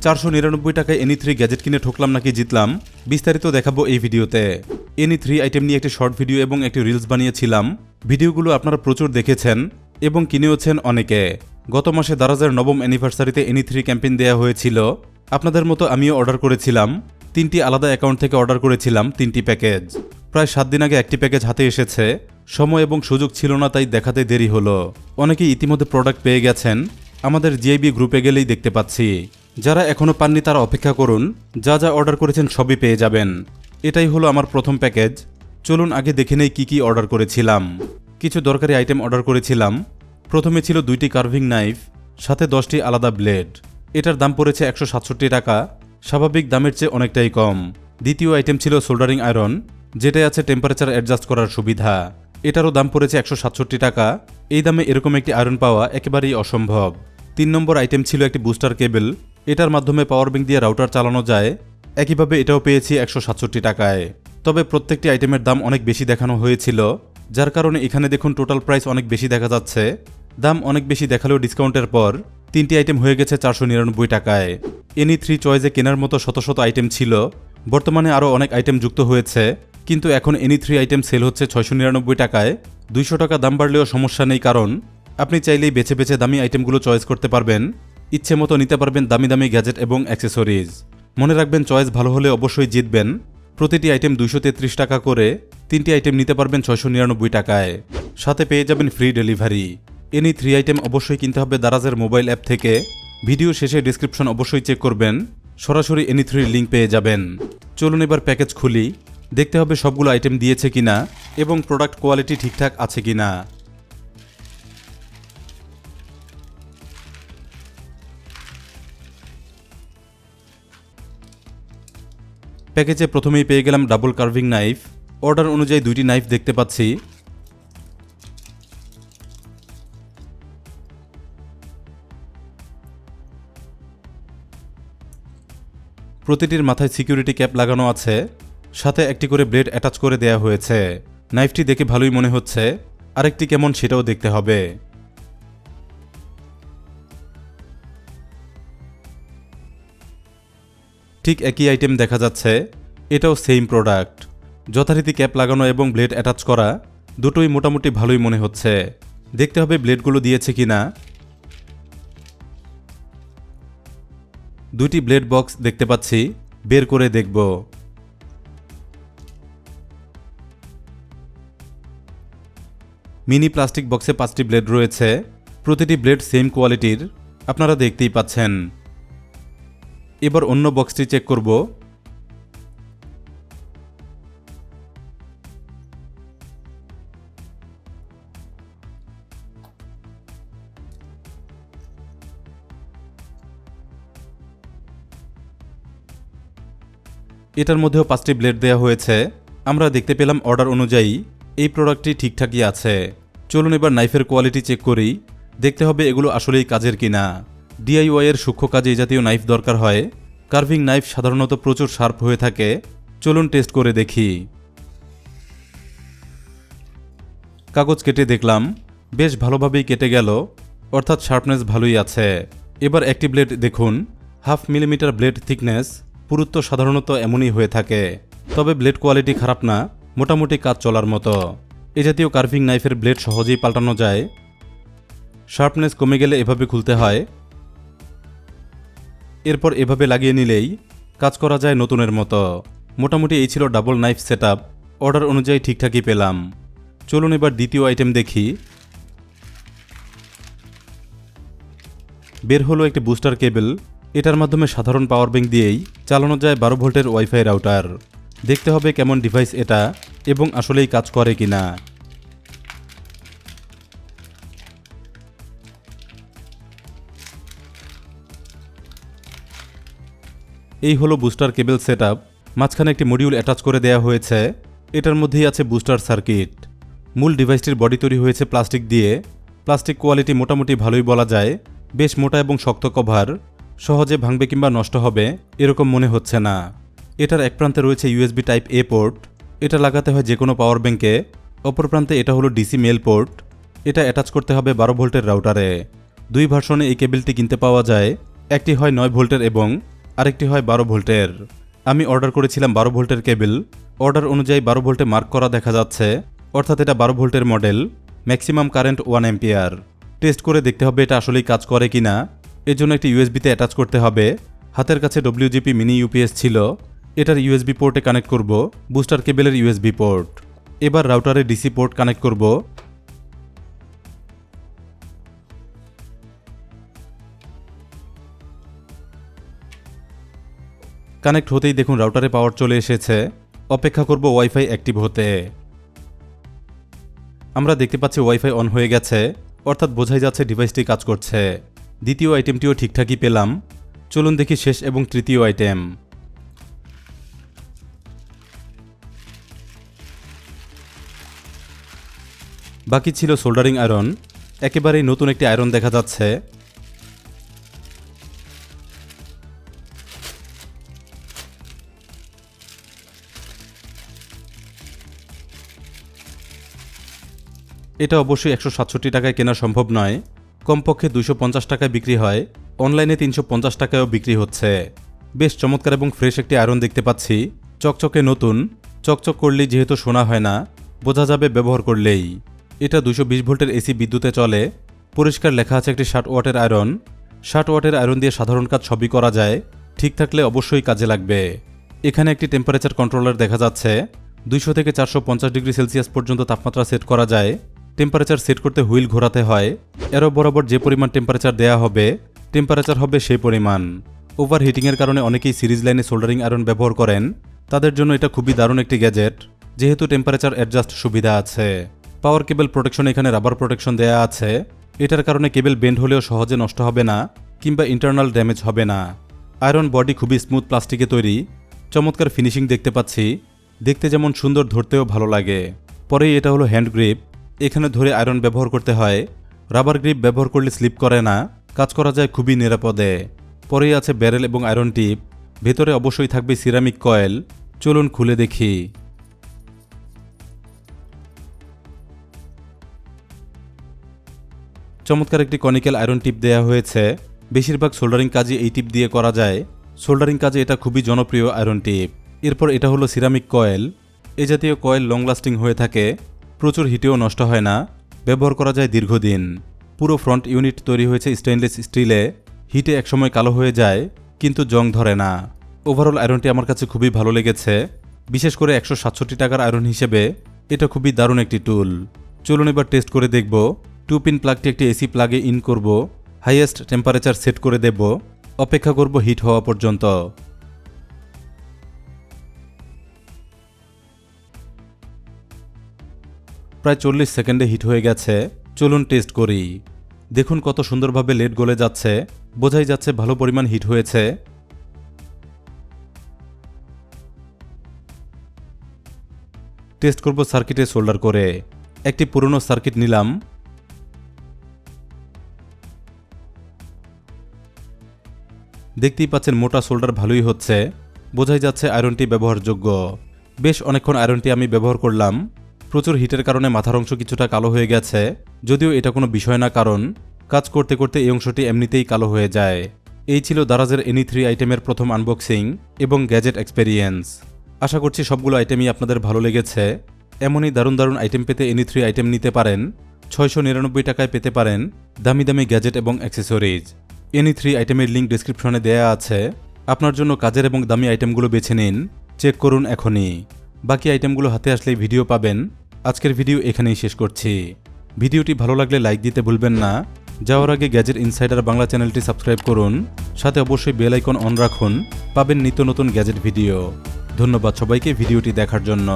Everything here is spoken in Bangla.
499 টাকায় এনি3 গ্যাজেট কিনে ঠকলাম নাকি জিতলাম, বিস্তারিত দেখাবো এই ভিডিওতে। এনি3 আইটেম নিয়ে একটি শর্ট ভিডিও এবং একটি রিলস বানিয়েছিলাম। ভিডিওগুলো আপনারা প্রচুর দেখেছেন এবং কিনেওছেন অনেকে। গত মাসে দারাজের নবম অ্যানিভার্সারিতে এনি3 ক্যাম্পেইন দেওয়া হয়েছিল। আপনাদের মতো আমিও অর্ডার করেছিলাম। 3টি আলাদা অ্যাকাউন্ট থেকে অর্ডার করেছিলাম 3টি প্যাকেজ। প্রায় 7 দিন আগে একটি প্যাকেজ হাতে এসেছে। সময় এবং সুযোগ ছিল না, তাই দেখাতে দেরি হলো। অনেকেই ইতিমধ্যে প্রোডাক্ট পেয়ে গেছেন। আমাদের জিআইবি গ্রুপে গেলেই দেখতে পাচ্ছি। যারা এখনও পাননি তারা অপেক্ষা করুন, যা যা অর্ডার করেছেন সবই পেয়ে যাবেন। এটাই হলো আমার প্রথম প্যাকেজ। চলুন আগে দেখে নেই কী কী অর্ডার করেছিলাম। কিছু দরকারি আইটেম অর্ডার করেছিলাম। প্রথমে ছিল 2টি কার্ভিং নাইফ, সাথে 10টি আলাদা ব্লেড। এটার দাম পড়েছে 167 টাকা, স্বাভাবিক দামের চেয়ে অনেকটাই কম। দ্বিতীয় আইটেম ছিল সোল্ডারিং আয়রন, যেটাই আছে টেম্পারেচার অ্যাডজাস্ট করার সুবিধা। এটারও দাম পড়েছে 167 টাকা। এই দামে এরকম একটি আয়রন পাওয়া একেবারেই অসম্ভব। 3 নম্বর আইটেম ছিল একটি বুস্টার কেবল। এটার মাধ্যমে পাওয়ার ব্যাংক দিয়ে রাউটার চালানো যায়। একইভাবে এটাও পেয়েছি 167 টাকায়। তবে প্রত্যেকটি আইটেমের দাম অনেক বেশি দেখানো হয়েছিল, যার কারণে এখানে দেখুন টোটাল প্রাইস অনেক বেশি দেখা যাচ্ছে। দাম অনেক বেশি দেখালেও ডিসকাউন্টের পর 3টি আইটেম হয়ে গেছে 499 টাকায়। এনি3 চয়েসে কেনার মতো শত শত আইটেম ছিল। বর্তমানে আরও অনেক আইটেম যুক্ত হয়েছে, কিন্তু এখন এনি3 আইটেম সেল হচ্ছে 699 টাকায়। 200 টাকা দাম বাড়লেও সমস্যা নেই, কারণ আপনি চাইলেই বেছে বেছে দামি আইটেমগুলো চয়েস করতে পারবেন। ইচ্ছে মতো নিতে পারবেন দামি দামি গ্যাজেট এবং অ্যাক্সেসরিজ। মনে রাখবেন, চয়েস ভালো হলে অবশ্যই জিতবেন। প্রতিটি আইটেম 233 টাকা করে। 3টি আইটেম নিতে পারবেন 699 টাকায়। সাথে পেয়ে যাবেন ফ্রি ডেলিভারি। এনি3 আইটেম অবশ্যই কিনতে হবে দারাজের মোবাইল অ্যাপ থেকে। ভিডিও শেষে ডিসক্রিপশন অবশ্যই চেক করবেন, সরাসরি এনি3 লিঙ্ক পেয়ে যাবেন। চলুন এবার প্যাকেজ খুলি। দেখতে হবে সবগুলো আইটেম দিয়েছে কিনা এবং প্রোডাক্ট কোয়ালিটি ঠিকঠাক আছে কিনা। প্যাকেজে প্রথমেই পেয়ে গেলাম ডাবল কার্ভিং নাইফ। অর্ডার অনুযায়ী 2টি নাইফ দেখতে পাচ্ছি। প্রতিটির মাথায় সিকিউরিটি ক্যাপ লাগানো আছে, সাথে একটি করে ব্লেড অ্যাটাচ করে দেয়া হয়েছে। নাইফটি দেখে ভালোই মনে হচ্ছে, আরেকটি কেমন সেটাও দেখতে হবে। ঠিক একই আইটেম দেখা যাচ্ছে, এটাও সেম প্রোডাক্ট। যথারীতি ক্যাপ লাগানো এবং ব্লেড অ্যাটাচ করা, দুটোই মোটামুটি ভালোই মনে হচ্ছে। দেখতে হবে ব্লেডগুলো দিয়েছে কিনা। 2টি ব্লেড বক্স দেখতে পাচ্ছি, বের করে দেখব। মিনি প্লাস্টিক বক্সে 5টি ব্লেড রয়েছে। প্রতিটি ব্লেড সেম কোয়ালিটির, আপনারা দেখতেই পাচ্ছেন। এবার অন্য বক্সটি চেক করব। এটার মধ্যেও 5টি ব্লেড দেওয়া হয়েছে। আমরা দেখতে পেলাম অর্ডার অনুযায়ী এই প্রোডাক্টটি ঠিকঠাকই আছে। চলুন এবার নাইফের কোয়ালিটি চেক করি। দেখতে হবে এগুলো আসলেই কাজের কিনা। ডিআইওয়াই এর সূক্ষ্ম কাজে এই জাতীয় নাইফ দরকার হয়। কার্ভিং নাইফ সাধারণত প্রচুর শার্প হয়ে থাকে। চলুন টেস্ট করে দেখি। কাগজ কেটে দেখলাম, বেশ ভালোভাবেই কেটে গেল, অর্থাৎ শার্পনেস ভালোই আছে। এবার একটি ব্লেড দেখুন, 1/2 মিলিমিটার ব্লেড থিকনেস। পুরুত্ব সাধারণত এমনই হয়ে থাকে, তবে ব্লেড কোয়ালিটি খারাপ না, মোটামুটি কাজ চলার মতো। এ জাতীয় কার্ভিং নাইফের ব্লেড সহজেই পাল্টানো যায়। শার্পনেস কমে গেলে এভাবে খুলতে হয়, এরপর এভাবে লাগিয়ে নিলেই কাজ করা যায় নতুনের মতো। মোটামুটি এই ছিল ডাবল নাইফ সেটআপ। অর্ডার অনুযায়ী ঠিকঠাকই পেলাম। চলুন এবার দ্বিতীয় আইটেম দেখি। বের হলো একটি বুস্টার কেবল। এটার মাধ্যমে সাধারণ পাওয়ার ব্যাংক দিয়েই চালানো যায় 12 ভোল্টের ওয়াইফাই রাউটার। দেখতে হবে কেমন ডিভাইস এটা এবং আসলেই কাজ করে কিনা। এই হলো বুস্টার কেবল সেটআপ। মাঝখানে একটি মডিউল অ্যাটাচ করে দেয়া হয়েছে। এটার মধ্যেই আছে বুস্টার সার্কিট। মূল ডিভাইসটির বডি তৈরি হয়েছে প্লাস্টিক দিয়ে। প্লাস্টিক কোয়ালিটি মোটামুটি ভালোই বলা যায়। বেশ মোটা এবং শক্ত কভার, সহজে ভাঙবে কিংবা নষ্ট হবে এরকম মনে হচ্ছে না। এটার এক প্রান্তে রয়েছে ইউএসবি টাইপ এ পোর্ট। এটা লাগাতে হয় যে কোনো পাওয়ার ব্যাংকে। অপর প্রান্তে এটা হলো ডিসি মেল পোর্ট। এটা অ্যাটাচ করতে হবে 12 ভোল্টের রাউটারে। 2 ভার্সনে এই কেবলটি কিনতে পাওয়া যায়। একটি হয় 9 ভোল্টের এবং আরেকটি হয় 12 ভোল্টের। আমি অর্ডার করেছিলাম 12 ভোল্টের কেবল। অর্ডার অনুযায়ী 12 ভোল্টে মার্ক করা দেখা যাচ্ছে, অর্থাৎ এটা 12 ভোল্টের model, maximum current 1 ampere. Test করে দেখতে হবে এটা আসলেই কাজ করে কিনা। এর জন্য একটি ইউএসবিতে অ্যাটাচ করতে হবে। হাতের কাছে WGP মিনি ইউপিএস ছিল, এটার ইউএসবি পোর্টে কানেক্ট করব, বুস্টার কেবলের ইউএসবি পোর্ট। এবার রাউটারে ডিসি পোর্ট কানেক্ট করব। কানেক্ট হতেই দেখুন রাউটারে পাওয়ার চলে এসেছে। অপেক্ষা করব ওয়াইফাই অ্যাক্টিভ হতে। আমরা দেখতে পাচ্ছি ওয়াইফাই অন হয়ে গেছে, অর্থাৎ বোঝাই যাচ্ছে ডিভাইসটি কাজ করছে। দ্বিতীয় আইটেমটিও ঠিকঠাকই পেলাম। চলুন দেখি শেষ এবং তৃতীয় আইটেম। বাকি ছিল সোল্ডারিং আয়রন। একেবারেই নতুন একটি আয়রন দেখা যাচ্ছে। এটা অবশ্যই 167 টাকায় কেনা সম্ভব নয়, কমপক্ষে 250 টাকায় বিক্রি হয়, অনলাইনে 350 টাকায়ও বিক্রি হচ্ছে। বেশ চমৎকার এবং ফ্রেশ একটি আয়রন দেখতে পাচ্ছি, চকচকে নতুন। চকচক করলেই যেহেতু শোনা হয় না, বোঝা যাবে ব্যবহার করলেই। এটা 220 ভোল্টের এসি বিদ্যুতে চলে। পরিষ্কার লেখা আছে একটি 60 ওয়াটের আয়রন। 60 ওয়াটের আয়রন দিয়ে সাধারণ কাজ সবই করা যায়, ঠিক থাকলে অবশ্যই কাজে লাগবে। এখানে একটি টেম্পারেচার কন্ট্রোলার দেখা যাচ্ছে। 200 থেকে 450 ডিগ্রি সেলসিয়াস পর্যন্ত তাপমাত্রা সেট করা যায়। টেম্পারেচার সেট করতে হুইল ঘোরাতে হয়। এরও বরাবর যে পরিমাণ টেম্পারেচার দেয়া হবে, টেম্পারেচার হবে সেই পরিমাণ। ওভারহিটিংয়ের কারণে অনেকেই সিরিজ লাইনে সোল্ডারিং আয়রন ব্যবহার করেন, তাদের জন্য এটা খুবই দারুণ একটি গ্যাজেট, যেহেতু টেম্পারেচার অ্যাডজাস্ট সুবিধা আছে। পাওয়ার কেবল প্রোটেকশন, এখানে রাবার প্রোটেকশন দেয়া আছে। এটার কারণে কেবল বেন্ড হলেও সহজে নষ্ট হবে না কিংবা ইন্টারনাল ড্যামেজ হবে না। আয়রন বডি খুবই স্মুথ প্লাস্টিকে তৈরি, চমৎকার ফিনিশিং দেখতে পাচ্ছি। দেখতে যেমন সুন্দর, ধরতেও ভালো লাগে। পরেই এটা হলো হ্যান্ড গ্রিপ। এখানে ধরে আয়রন ব্যবহার করতে হয়। রাবার গ্রিপ ব্যবহার করলে স্লিপ করে না, কাজ করা যায় খুবই নিরাপদে। পরেই আছে ব্যারেল এবং আয়রন টিপ। ভেতরে অবশ্যই থাকবে সিরামিক কয়েল। চলুন খুলে দেখি। চমৎকার একটি কনিক্যাল আয়রন টিপ দেয়া হয়েছে। বেশিরভাগ সোল্ডারিং কাজই এই টিপ দিয়ে করা যায়। সোল্ডারিং কাজে এটা খুবই জনপ্রিয় আয়রন টিপ। এরপর এটা হলো সিরামিক কয়েল। এ জাতীয় কয়েল লং লাস্টিং হয়ে থাকে, প্রচুর হিটেও নষ্ট হয় না, ব্যবহার করা যায় দীর্ঘদিন। পুরো ফ্রন্ট ইউনিট তৈরি হয়েছে স্টেইনলেস স্টিলে। হিটে একসময় কালো হয়ে যায়, কিন্তু জং ধরে না। ওভারঅল আয়রনটি আমার কাছে খুবই ভালো লেগেছে। বিশেষ করে 167 টাকার আয়রন হিসেবে এটা খুবই দারুণ একটি টুল। চলুন এবার টেস্ট করে দেখব। 2 পিন প্লাগটি একটি এসি প্লাগে ইন করব, হাইয়েস্ট টেম্পারেচার সেট করে দেব, অপেক্ষা করব হিট হওয়া পর্যন্ত। প্রায় 40 সেকেন্ডে হিট হয়ে গেছে। চলুন টেস্ট করি। দেখুন কত সুন্দরভাবে লেড গলে যাচ্ছে, বোঝাই যাচ্ছে ভালো পরিমাণ হিট হয়েছে। টেস্ট করব সার্কিটে সোল্ডার করে। একটি পুরনো সার্কিট নিলাম। দেখতেই পাচ্ছেন মোটা সোল্ডার ভালোই হচ্ছে, বোঝাই যাচ্ছে আয়রনটি ব্যবহারযোগ্য। বেশ অনেকক্ষণ আয়রনটি আমি ব্যবহার করলাম। প্রচুর হিটের কারণে মাথার অংশ কিছুটা কালো হয়ে গেছে, যদিও এটা কোনো বিষয় না, কারণ কাজ করতে করতে এই অংশটি এমনিতেই কালো হয়ে যায়। এই ছিল দারাজের এনি 3 আইটেমের প্রথম আনবক্সিং এবং গ্যাজেট এক্সপেরিয়েন্স। আশা করছি সবগুলো আইটেমই আপনাদের ভালো লেগেছে। এমনই দারুণ দারুণ আইটেম পেতে এনি 3 আইটেম নিতে পারেন। 699 টাকায় পেতে পারেন দামি দামি গ্যাজেট এবং অ্যাক্সেসরিজ। এনি 3 আইটেমের লিঙ্ক ডেসক্রিপশনে দেয়া আছে। আপনার জন্য কাজের এবং দামি আইটেমগুলো বেছে নিন, চেক করুন এখনই। বাকি আইটেমগুলো হাতে আসলেই ভিডিও পাবেন। আজকের ভিডিও এখানেই শেষ করছি। ভিডিওটি ভালো লাগলে লাইক দিতে ভুলবেন না। যাওয়ার আগে গ্যাজেট ইনসাইডার বাংলা চ্যানেলটি সাবস্ক্রাইব করুন, সাথে অবশ্যই বেল আইকন অন রাখুন, পাবেন নিত্য নতুন গ্যাজেট ভিডিও। ধন্যবাদ সবাইকে ভিডিওটি দেখার জন্য।